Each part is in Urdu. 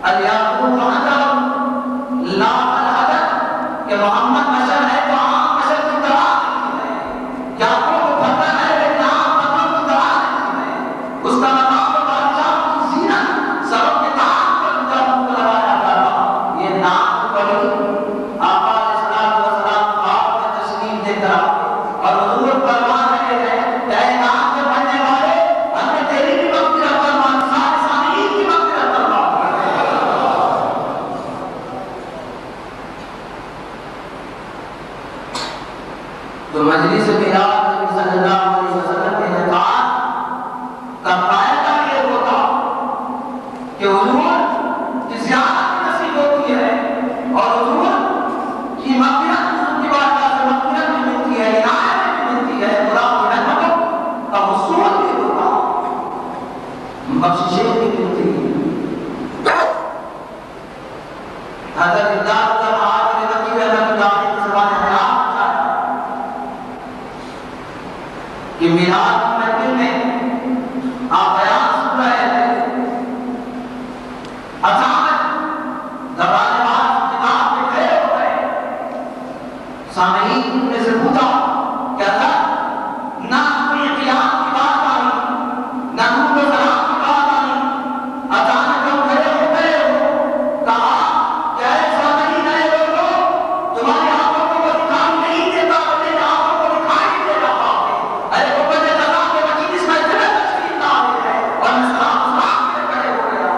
الیعقوب حجر لا الحجر کہ محمد بشر ہے تو عام بشر کی طرح نہیں ہے، یعقوب پتھر ہے لیکن عام پتھر کی طرح نہیں ہے، اس کا مقام و بادشاہ کی زینت سروں کے تاج پر جب لگایا جاتا یہ نام پڑھی آقا علیہ السلام خواب میں تشریف دے کر اور حضور فرمان رہے ہیں اے نام کے پڑھنے والے ہم نے تیری بھی مغفرت فرمان سارے سامعین کی مغفرت فرمان تو مجلس میلاد نبی صلی اللہ علیہ وسلم کے انعقاد کا فائدہ یہ ہوتا کہ حضور کی زیارت نصیب ہوتی ہے اور حضور کی مغفرت کی بارگاہ سے مغفرت بھی ملتی ہے، عنایت بھی ملتی ہے، خدا کی رحمتوں کا حصول بھی ہوتا، بخششیں بھی ملتی ہیں۔ حضرت امداد کا معاذ نبی رحمۃ اللہ علیہ کی زبان حیات کہ میلاد کی محفل میں آپ بیان سن رہے تھے، اچانک زبان باز کتاب میں کھڑے ہو گئے، سامعین نے سے پوچھا کہ اللہ نہ کوئی قیام کی بات آئی نہ نور و سلام کی بات آئی، اچانک ہم کھڑے ہو گئے ہو، کہا کہ اے سامعین اے لوگوں تمہاری آنکھوں کو وہ دکھائی نہیں دیتا اور میری آنکھوں کو دکھائی دے رہا ہے، اے قوت خدا کے وکیل اس میں اتنا تشریف لانے ہے اور میں سلام کے کھڑے ہو گیا۔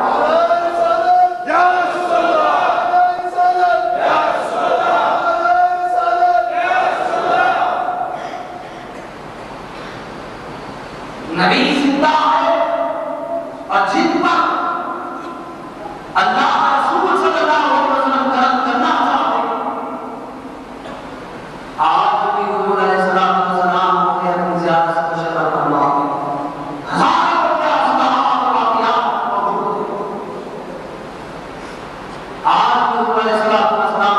نبی زندہ ہے اور جن پر اللہ رسول صلی اللہ علیہ وسلم کرم کرنا چاہتے آج بھی حضور علیہ السلام ہوتے اپنی زیارت سے تشکر فرماتے ہزاروں واقعات اور واقعات موجود ہیں۔ آج بھی حضور علیہ السلام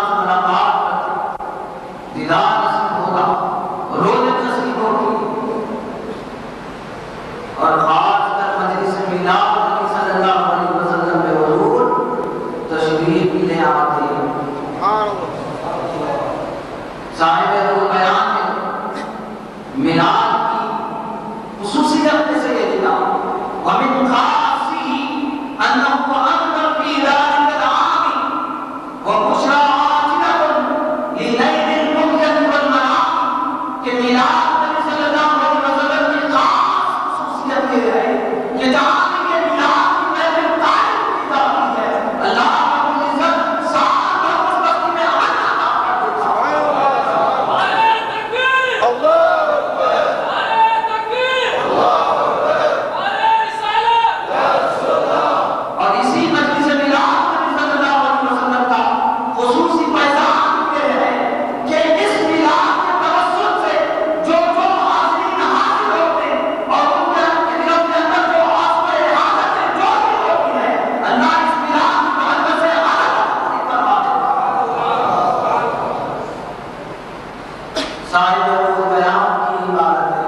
سے ملاقات کرتے دیدار نصیب ہوتا، روزت نصیب ہوتی اور خاص کر مجلس میلاد نبی صلی اللہ علیہ وسلم میں حضور تشریف بھی لے آتے ہیں۔ صاحب روح بیان میں میلاد کی خصوصیت میں سے یہ لکھا وَمِنْ خَاصِهِ أَنَّهُ أَنذَرَ فِي ذَلِكَ الْعَامِ وَبُشْرَى عَاجِلَةٌ لِلَيْلِ الْمُحْيَةِ وَالْمَنَامِ کہ میلاد نبی صلی اللہ علیہ وسلم کی خاص خصوصیت یہ ہے کہ جہاں بھی یہ میلاد کی محفل قائم کی جاتی ہے اللہ رب العزت سال بھر اس بستی میں امن عطا کر دیتا ہے۔ اور اسی مجلس میلاد نبی صلی اللہ علیہ وسلم کا خصوصی پیغام یہ ہے کہ اس میلاد کے توسط سے جو حاضرین حاضر ہوتے اور ان کے دلوں کے اندر جو آسمائے حاجتیں جو بھی ہوتی ہیں اللہ اس میلاد کی برکت سے حاجت پوری کروا دیتا ہے۔ صاحب روح بیان کی عبارت ہے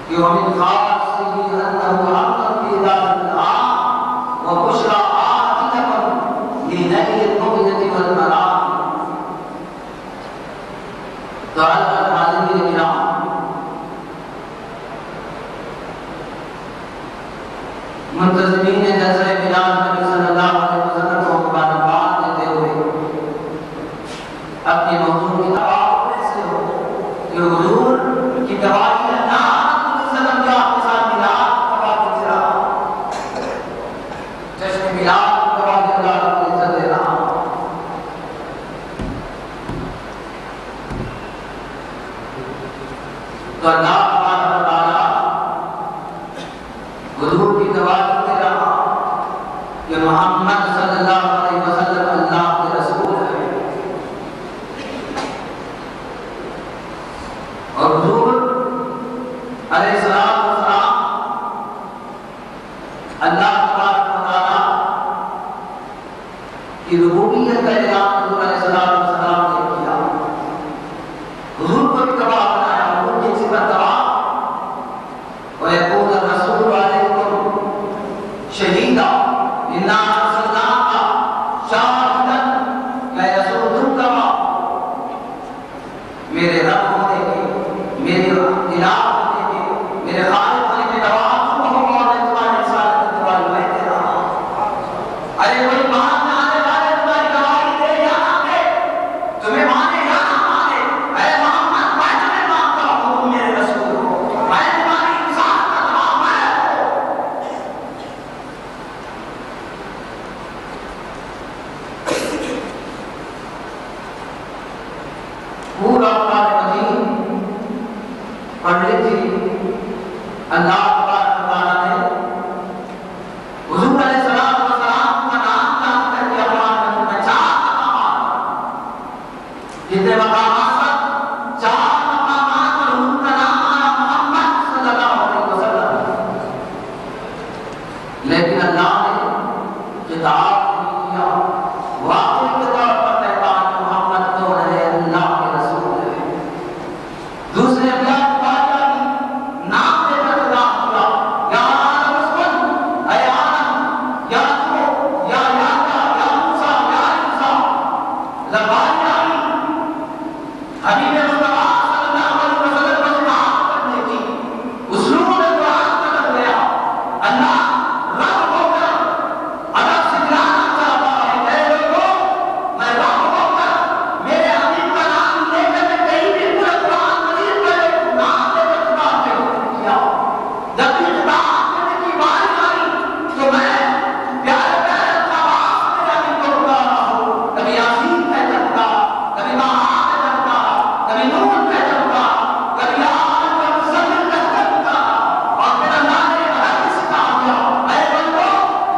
کہ وَمِنْ خَاصِهِ أَنَّهُ أَنذَرَ فِي ذَلِكَ الْعَامِ وَبُشْرَى عَاجِلَةٌ لِلَيْلِ الْمُحْيَةِ وَالْمَنَامِ۔ تو حاضرین کرام منتظمین جلسہ میلاد نبی صلی اللہ علیہ وسلم کو مبارکباد دیتے ہوئے اپنی موضوع کی دعوت سے ہو کہ حضور کی گواہی اللہ علیہ وسلم کا آپ کے ساتھ میلاد کا گزرا جشن میلاد کی گواہی اللہ رب العزت دے رہا۔ تو اللہ تبارک و تعالیٰ حضور کی گواہی دے رہا کہ محمد صلی اللہ علیہ وسلم اللہ کے رسول ہے اور حضور علیہ السلام اللہ تبارک و تعالیٰ کی ربوبیت کا اعلان حضور علیہ السلام نے کیا، حضور کو بھی گواہ بنایا، حضور کی صفت گواہ وَيَقُولُ الرَّسُولُ عَلَيْكُمْ شَهِيدًا إِنَّ ارے کوئی بات نہ آنے والے تمہاری گواہی دے یا نہ دے، تمہیں مانے یا نہ مانے، اے محمد میں تمہیں مانتا ہوں، تم میرے رسول ہو، میں تمہاری انسان کا تمام میں ہوں۔ پورا قرآن مجید پڑھ لیجیے۔ اللہ تبارک و تعالیٰ نے حضور علیہ السلام کا نام جان کر کے قرآن مجید میں 4 مقامات، جتنے مقامات پر 4 مقامات پر حضور کا نام آیا محمد صلی اللہ علیہ وسلم، لیکن اللہ نے خطاب نہیں کیا، واقعی کے طور پر کہتا ہے کہ محمد تو ہے اللہ کے رسول ہے۔ دوسرے انبیاء کی بات آئی، نام دے کر خطاب کیا، یا آدم اسکن، اے آدم، یا تو، یا یحییٰ، یا موسیٰ، یا عیسیٰ، زبان آئی حبیب مصطفیٰ صلی اللہ علیہ وسلم کو خطاب کرنے کی، اسلوب قرآن بدل گیا۔ اللہ رب ہو کر ادب سکھلانا چاہتا ہے، اے لوگوں میں رب ہو کر میرے حبیب کا نام لے کر میں کہیں بھی پورے قرآن مجید میں نام لے کر خطاب نہیں کیا۔ جب بھی خطاب کرنے کی باری آئی تو میں پیارے پیارے الفاظ میرے حبیب کو بتا رہا ہوں، کبھی یاسین کہہ چکتا، کبھی طٰہٰ کہہ چکتا، کبھی نون کہہ چکتا، کبھی آمن کا مزمل کہہ چکتا، اور پھر اللہ نے ادب سکھا دیا، اے بندو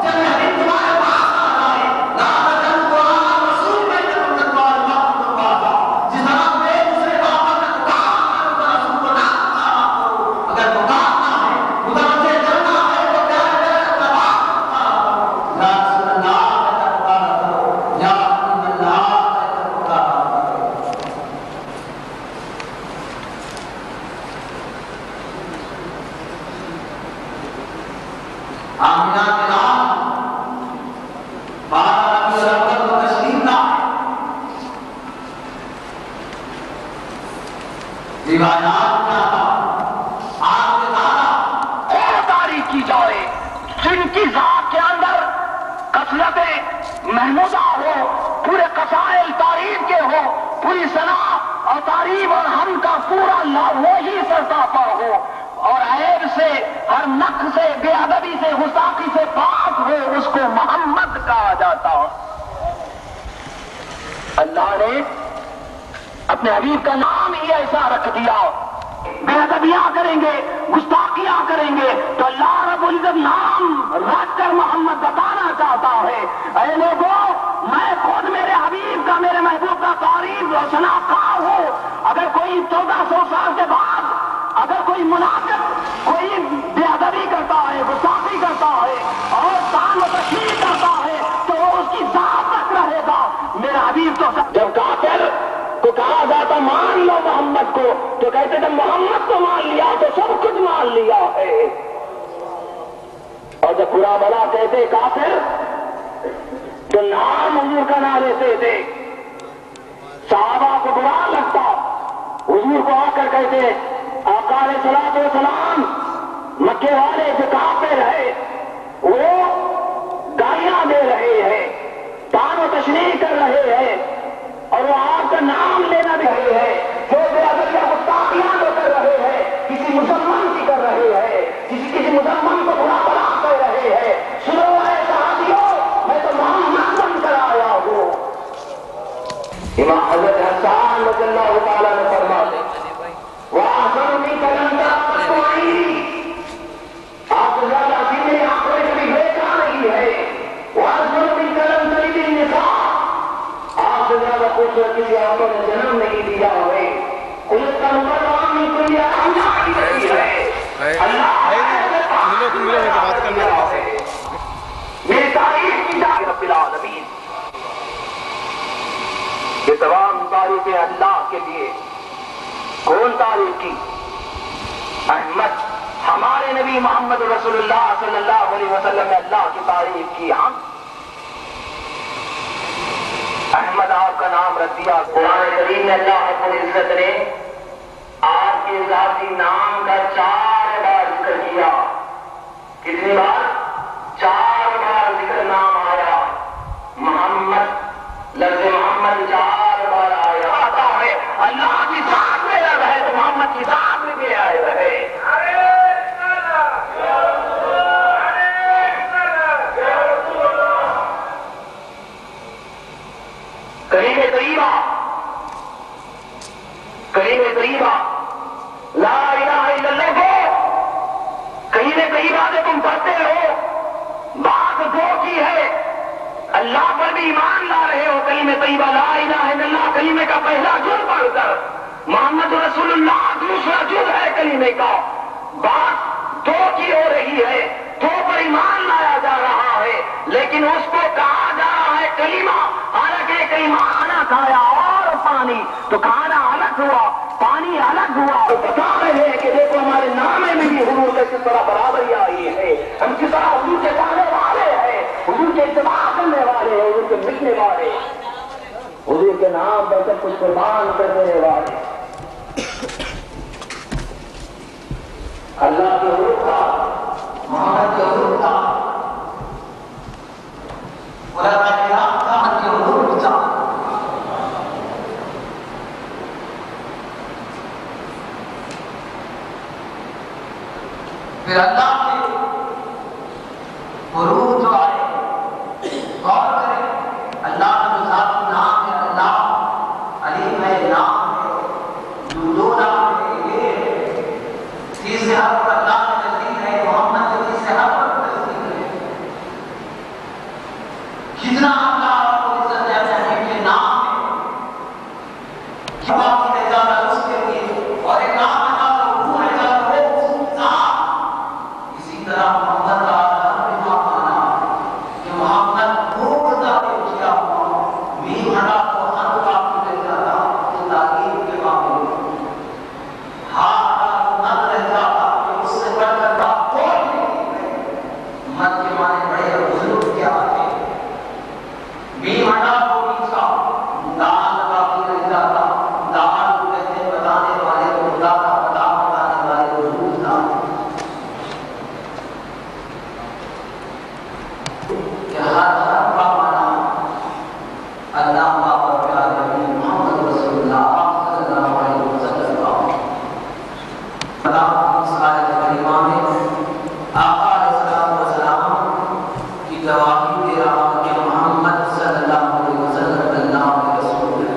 جب یہ حبیب تمہارے پاس آ جائے، لا تجعلوا دعاء الرسول بینکم کدعاء بعضکم بعضا، جس طرح تم ایک دوسرے کو آپس میں پکارتے ہو، رسول کو نہ پکارا کرو، اگر پکارنا ہے متوجہ کرنا ہے تو پیارے پیارے الفاظ میں پکارا کرو، یا رسول اللہ کہہ کر پکارا کرو، یا حبیب اللہ کہہ کر پکارا کرو۔ آمنہ کے نام 12 ربیع الاول کو تشریف لائے، روایات میں آتا آپ کے دادا اور تاریخ کی جائے جن کی ذات کے اندر کثرت محمودہ ہو، پورے قصائل تعریف کے ہو، پوری ثنا اور تعریف اور ہم کا پورا وہی سرتاپا ہو، اور عیب سے، ہر نقص سے، بے ادبی سے، گستاخی سے پاک ہو، اس کو محمد کہا جاتا۔ اللہ نے اپنے حبیب کا نام ہی ایسا رکھ دیا، بے ادبیاں کریں گے، گستاخیاں کریں گے تو اللہ رب العزت نام رکھ کر محمد بتانا چاہتا ہے، اے لوگوں میں خود میرے حبیب کا، میرے محبوب کا تعریف اور شناخت ہوں۔ اگر کوئی 1400 سال کے بعد اگر کوئی منافق کوئی بے ادبی کرتا ہے، گستاخی کرتا ہے اور طعن و تشریح کرتا ہے تو وہ اس کی ذات تک رہے گا، میرا حبیب تو جب کافر کو کہا جاتا مان لو محمد کو تو کہتے جب محمد کو مان لیا تو سب کچھ مان لیا ہے، اور جب برا بلا کہتے کافر جو نام حضور کا نہ لیتے تھے، صحابہ کو برا لگتا، حضور کو آ کر کہتے آقا علیہ الصلوۃ والسلام مکے والے جو کافر ہے وہ گالیاں دے رہے ہیں، طعن و تشریح کر رہے ہیں، اور وہ آپ کا نام لینا بھی رہے ہیں، جو بے ادبی اور گستاخیاں جو کر رہے ہیں، کسی مسلمان کی کر رہے ہیں، کسی مسلمان کو برا بلا کہہ رہے ہیں، سنو اے صحابیوں میں تو محمد بن کر آیا ہوں۔ امام حضرت حسان رضی اللہ تعالیٰ نے فرماتے وَأَحْسَنُ مِنْكَ لَمْ تَرَ قَطُّ عَيْنِي، آپ سے زیادہ حسین میری آنکھوں نے کبھی دیکھا نہیں ہے، وَأَحْسَنُ مِنْكَ لَمْ تَلِدِ النِّسَاء، آپ سے زیادہ خوبصورت کسی عورتوں نے جنم نہیں دیا ہے، خُلِقْتَ مُبَرَّأً مِنْ كُلِّ عَیْبٍ نہیں ہے، اللہ میری تعریف کی جائے رب العالمین، یہ تمام تعریفیں اللہ کے لیے۔ کون تعریف کی؟ احمد، ہمارے نبی محمد رسول اللہ صلی اللہ علیہ وسلم نے اللہ کی تعریف کی۔ ہم احمد آپ کا نام رکھ دیا۔ قرآن کریم میں اللہ رب العزت نے آپ کے ذاتی نام کا 4 بار ذکر کیا۔ کتنی بار؟ 4 بار ذکر نام آیا۔ ایمان لا رہے ہو کلمہ طیبہ لا الہ الا اللہ کلمے کا پہلا جز پڑھ کر محمد رسول اللہ دوسرا جز ہے کلمے کا، بات دو کی ہو رہی ہے، دو پر ایمان لایا جا رہا ہے، لیکن اس کو کہا جا رہا ہے کلمہ، حالانکہ کلمہ کھانا کھایا اور پانی تو کھانا الگ ہوا پانی الگ ہوا۔ تو بتا رہے ہیں کہ دیکھو ہمارے نامے میں بھی حضور سے کس طرح برابری آئی ہے، ہم کس طرح حضور کے چاہنے والے ہیں، حضور کے اتباع کرنے والے ہیں، حضور کے مٹنے والے، حضور کے نام پر سب کچھ قربان کر دینے والے۔ اللہ کے حضور کا محمد کے حضور کا علماء کرام کا محمد کے حضور کا پھر اللہ کے حروف جو آئے غور کریں، اللہ کا جو ذاتی نام ہے اللہ، علیم ہے نام ہے، جو نام ہے یہ تیسرے حرف پر اللہ میں تصدیق ہے، محمد کے تیسرے حرف پر تصدیق ہے۔ کتنا اللہ کو عزت دیتا ہے کہ نام ہے باقی رہ جاتا ہے اس کے لیے، اور ایک نام ہے جاتا وہ رہ جاتا وہ ذات۔ اسی طرح محمد کا محمد وہ برداشت کیا ہوا میم ہٹا تو ہر کافی رہ جاتا تو تعلیم کے معاملے ہاں ہٹا تو نہ رہ جاتا کہ اس سے بڑھ کر بات کوئی نہیں ہے۔ مت کے معنی بڑے بزرگ کیا ہے، میم ہٹا تو نیچا دال کافی رہ جاتا، دال کو کہتے ہیں بتانے والے کو خدا کا پتا بتانے والے کو حضور کا، کہ ہر حرف کا معنی اللہ پاک اور پیارے نبی محمد رسول اللہ صلی اللہ علیہ وسلم کا اس آیت کریمہ میں آقا علیہ الصلوۃ والسلام کی گواہی دے رہا کہ محمد صلی اللہ علیہ وسلم اللہ کے رسول ہے۔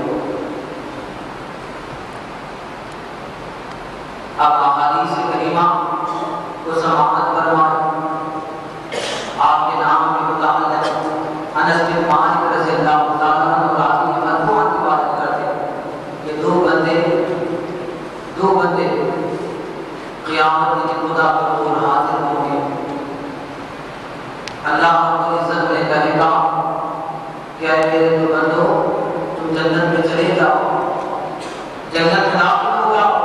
اب احادیث کریمہ کو سماعت فرمائیں۔ آپ کے نام میں متعلق انس بن مالک رضی اللہ تعالیٰ عنہ راوی کی مرفوعاً روایت کرتے ہیں کہ دو بندے قیامت کے دن خدا کے حضور حاضر ہوں گے۔ اللہ رب العزت نے کہے گا کہ اے میرے دو بندو تم جنت میں چلے جاؤ، جنت میں داخل ہو جاؤ،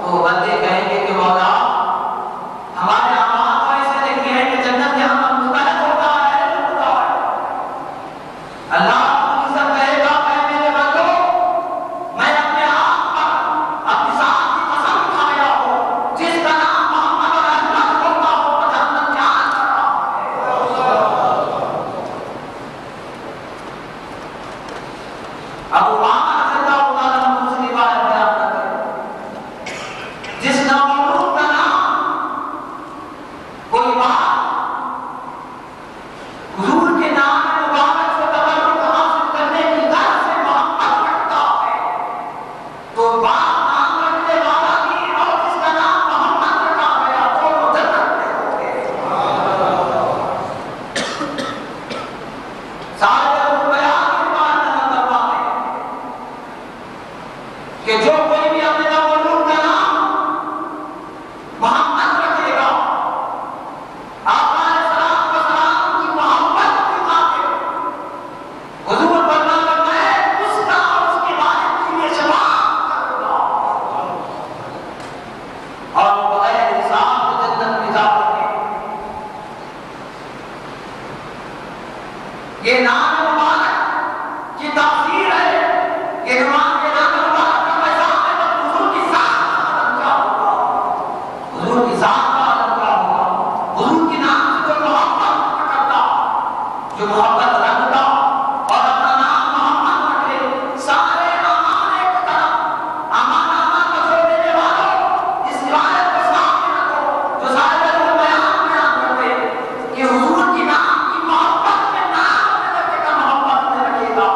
تو وہ بندے کہیں گے کہ مولا ہمارے اعمال تو ایسے نہیں ہے کہ جنت یہاں پر مستحق ہوتا ہے ہوتا ہے۔ اللہ سب کہے گا اے میرے بندو میں اپنے آپ پر اپنی ذات کی قسم کھایا ہوں جس کا نام محمد اور احمد ہوتا ہو جنت کیا کر رہا ہے۔ ابو بکر رضی اللہ تعالیٰ عنہ سے روایت بیان کرتے ہیں جس نام کا نام کوئی بات حضور کے نام مبارک سے تبرک حاصل کرنے کی غرض سے محبت رکھتا ہے تو بات نام رکھنے والا بھی اور جس کا نام محمد رکھا گیا دونوں جنت میں ہوں گے۔ سارے بیان کی بات نظر فرمائیں کہ جو کوئی بھی اپنے مولود کا نام محمد رکھے گا آقا علیہ السلام والسلام کی محبت کی خاطر حضور فرماتے ہیں میں اس کا اور اس کے والد کے لیے شفاعت کروں گا اور بغیر حساب جنت میں جا سکے۔ یہ نام مبارک کی تاثیر ہے، یہ نام کے نام مبارک کا پیغام ہے تو حضور کی ذات کا عالم کیا ہوگا، حضور کی ذات کا عالم کیا ہوگا، حضور کے نام سے جو محبت کرتا جو محبت رکھتا اور اپنا نام محمد رکھے سارے امان ایک طرف امان امان کو چھوڑ دینے والوں اس روایت کو سامنے رکھو جو سارے لوگ بیان کرتے کہ حضور کی نام کی محبت میں نام میں رکھے گا محبت میں رکھے گا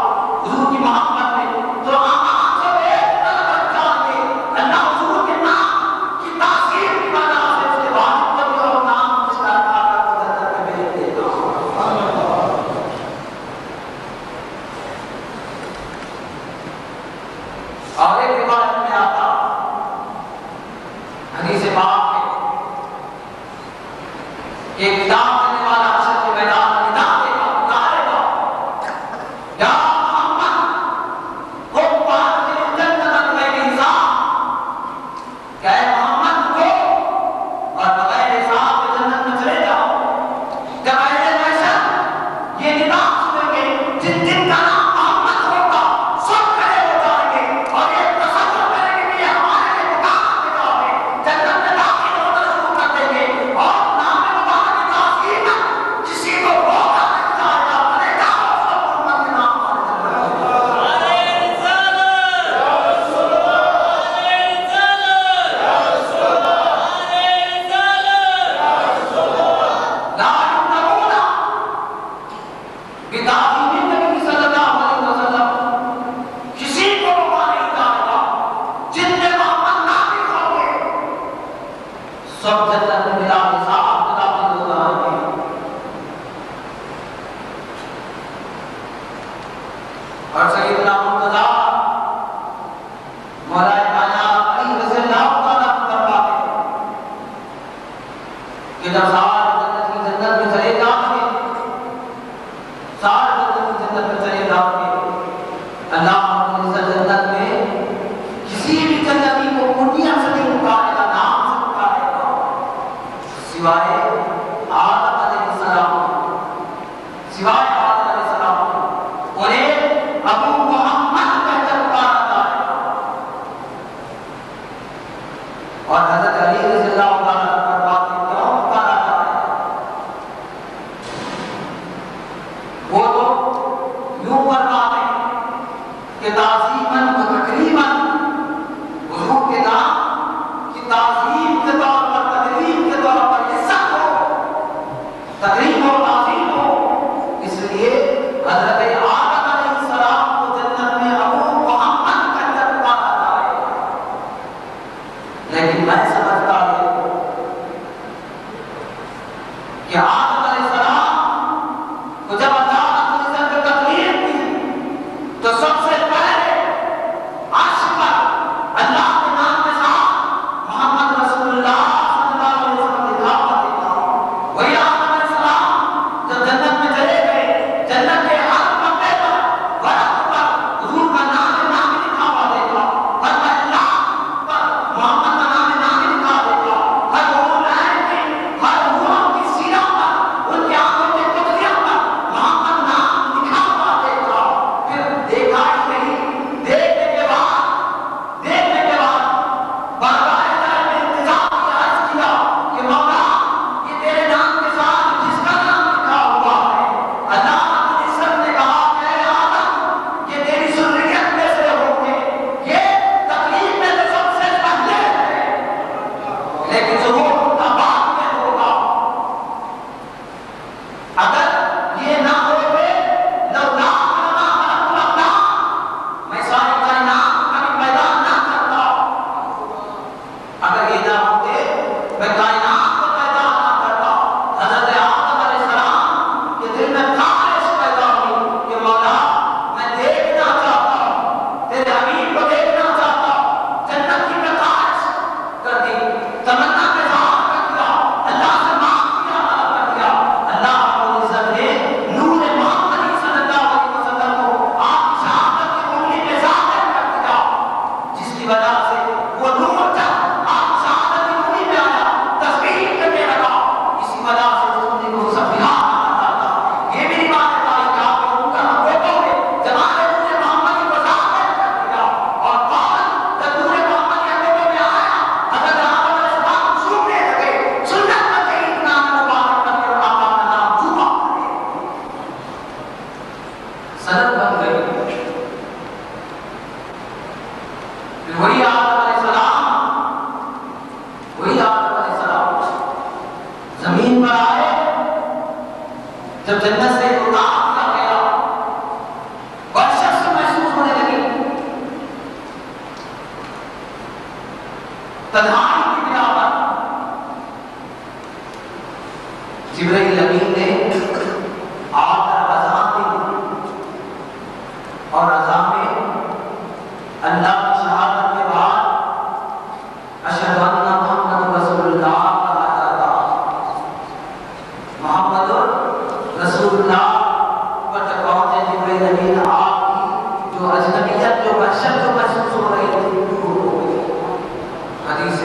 حضور کی محبت میں تو امان سے ایک طرف رکھ جائیں گے۔ اللہ حضور کے نام کی تاثیر کی وجہ سے اس کے والد کو بھی اور نام اس کا رکھا کر جنت میں بھیج دے گا۔ حدیث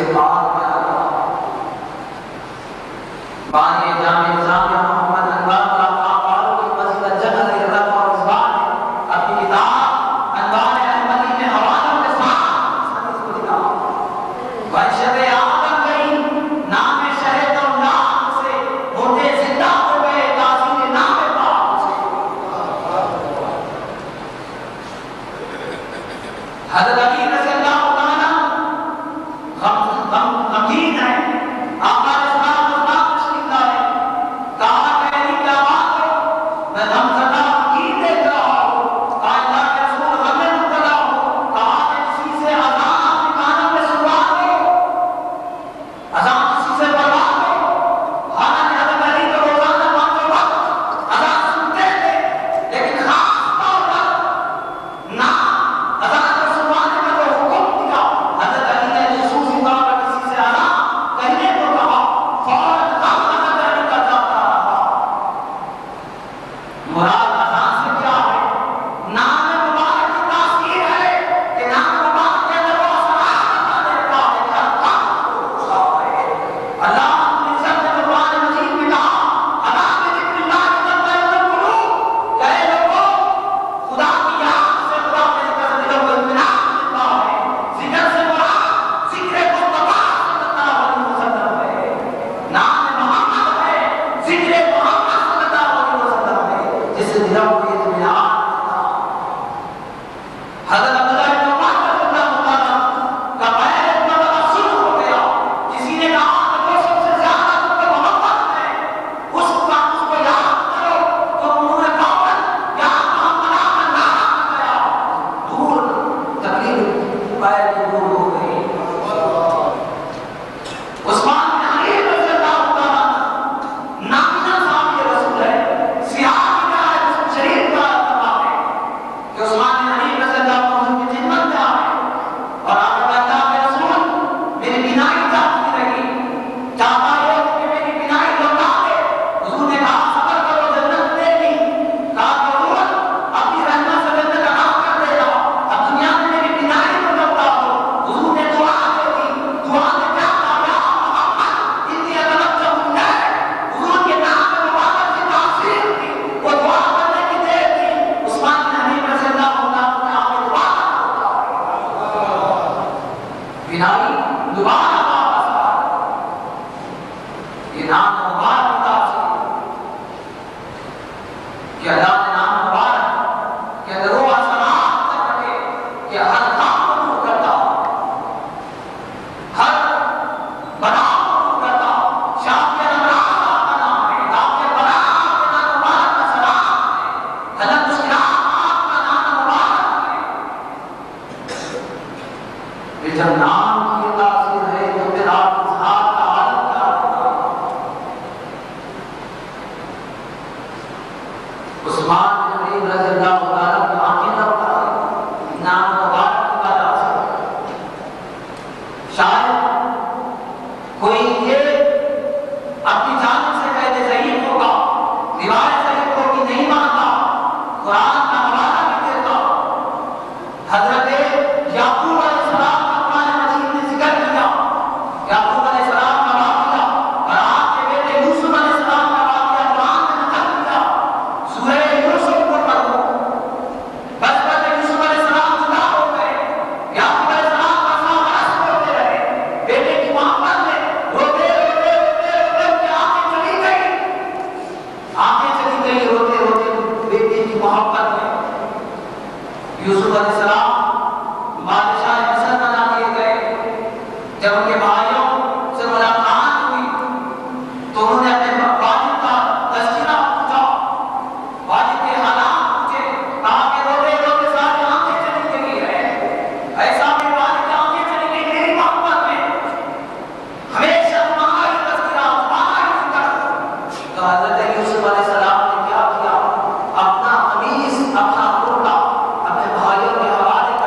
سے دلوں کو اطمینان ملتا۔ حضرت عبداللہ بن عمر رضی اللہ عنہ کا پیر اتنا متاثر ہو گیا، کسی نے کہا کہ جو سب سے زیادہ تم پہ محبت ہے اس کو یاد کرو، تو انہوں نے کہا یا محمد آمن نام گیا، دور تکلیف پیر کی دور ہو گئی۔ عثمان بن حنیف رضی اللہ عنہ نامزد صحابی رسول ہے، سیاح کی آیت شریف کا فرماتے ہیں کہ عثمان بن حنیف رضی اللہ عنہ کی خدمت میں آئے اور آپ نے کہا کہ رسول میری بینائی جاتی رہی، چاہتا ہے کہ میری بینائی لوٹا دے۔ حضور نے کہا صبر کرو جنت لے لی۔ کہا کہ حضور اپنی رحمت سے جنت عطا کر دے گا، اب دنیا میں میری بینائی کو لوٹا دو۔ حضور نے دعا دے دی، دعا نے کیا کہا یا محمد انی اتوجہ اللیک، حضور کے نام مبارک کی تاثیر تھی، وہ دعا کرنے کی دیر تھی۔ عثمان بن حنیف رضی اللہ عنہ نے آپ کو دعا بینائی دوبارہ واپس آ یہ نام مبارک کی تاثیر کہ اللہ نے نام مبارک کہ اندر روح اثرات سے بٹے کہ ہر کام کو دور کرتا، ہر بناؤ کو دور کرتا۔ شافی الامراض آپ کا نام ہے، دافع البلاء آپ کے نام مبارک کا سلام ہے، حل المشکلات آپ کا نام مبارک ہے۔ یہ جب نام کی تاثیر ہے تو پھر آپ اظہار کا عالم کیا ہوگا۔ عثمان بن حنیف رضی اللہ عنہ کی آنکھیں تب آئی نام مبارک کی وجہ سے۔ شاید کوئی یہ اپنی جانب سے کہتے ضعیف ہوگا، روایت ضعیف ہوگی، نہیں مانتا، قرآن کا حوالہ بھی دیتا۔ حضرت یعقوب علیہ السلام کا قرآن مجید نے ذکر کیا، یعقوب علیہ السلام کا واقعہ اور آپ کے بیٹے یوسف علیہ السلام کا واقعہ قرآن میں نقل کیا۔ سورہ یوسف کو پڑھو، بچپن میں یوسف علیہ السلام جدا ہو گئے، یعقوب علیہ السلام کا سامراج ہوتے رہے، بیٹے کی محبت میں روتے روتے روتے روتے ان کی آنکھیں چلی گئی، روتے روتے بیٹے کی محبت میں یوسف علیہ السلام بادشاہ مصر بنا دیے گئے۔ جب ان کے بھائیوں سے ملاقات ہوئی تو انہوں نے اپنے والد کا تذکرہ پوچھا، والد کے حالات پوچھے، کہا کہ روتے روتے ساری آنکھیں چلی گئی ہے، ایسا میرے والد کی آنکھیں چلی گئی میری محبت میں، ہمیشہ تمہارا ہی تذکرہ، تمہارا ہی ذکر۔ تو حضرت یوسف علیہ السلام نے کیا کیا، اپنا قمیص، اپنا کرتا اپنے بھائیوں کے حوالے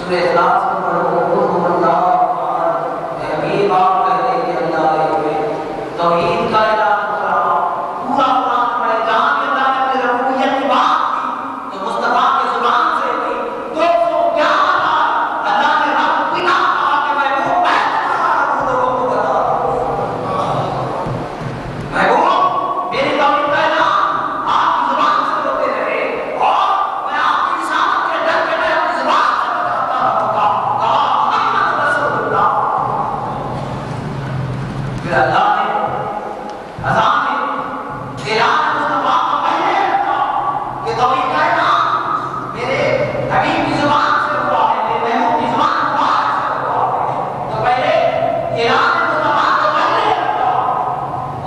سورہ اخلاص میں پڑھو قل هو اللہ احد، اے حبیب آپ کہہ دیں کہ اللہ ایک ہے، توحید کا اعلان کرا، پورا قرآن پڑھے، جہاں بھی اللہ نے اپنی ربوبیت کی بات کی تو مصطفیٰ کی زبان سے کی، 211 بار اللہ نے رب بنا کہا کہ محبوب محبوب کو بتا، محبوب میری توحید کا اعلان آپ کی زبان سے ہوتے رہے اور میں آپ کی رسالت کے ڈر کے میں اپنی زبان سے بتاتا رہوں گا، کہا محمد رسول اللہ۔ پھر اللہ نے اذان میں اعلان مصطفیٰ کا پہلے رکھا کہ توحید کا اعلان میرے حبیب کی زبان سے ہوا ہے، میرے محبوب کی زبان مبارک سے ہوا ہے، تو پہلے اعلان مصطفیٰ کا پہلے رکھا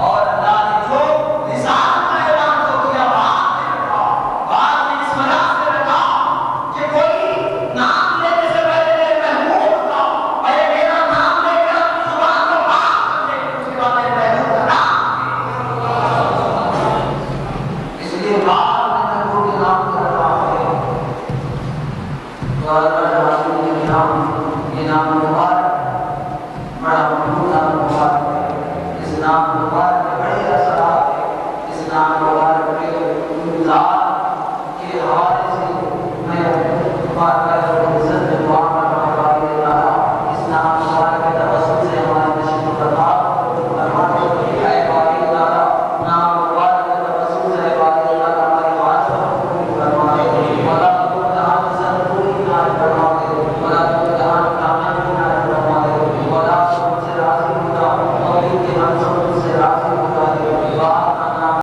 اور اللہ نے جو رسالت کا اعلان جو کیا بعد میں رکھا، بعد میں اس وجہ سے رکھا کہ کوئی نام لینے سے پہلے میرے محبوب کا پہلے میرا نام لے کر اپنی زبان کو پاک کر لے، اس کے بعد میرے محبوب کا نام اس لیے بعد میں محبوب کے نام سے رکھا ہے تو اللہ رسول کے نام یہ نام مبارک بڑا محبوب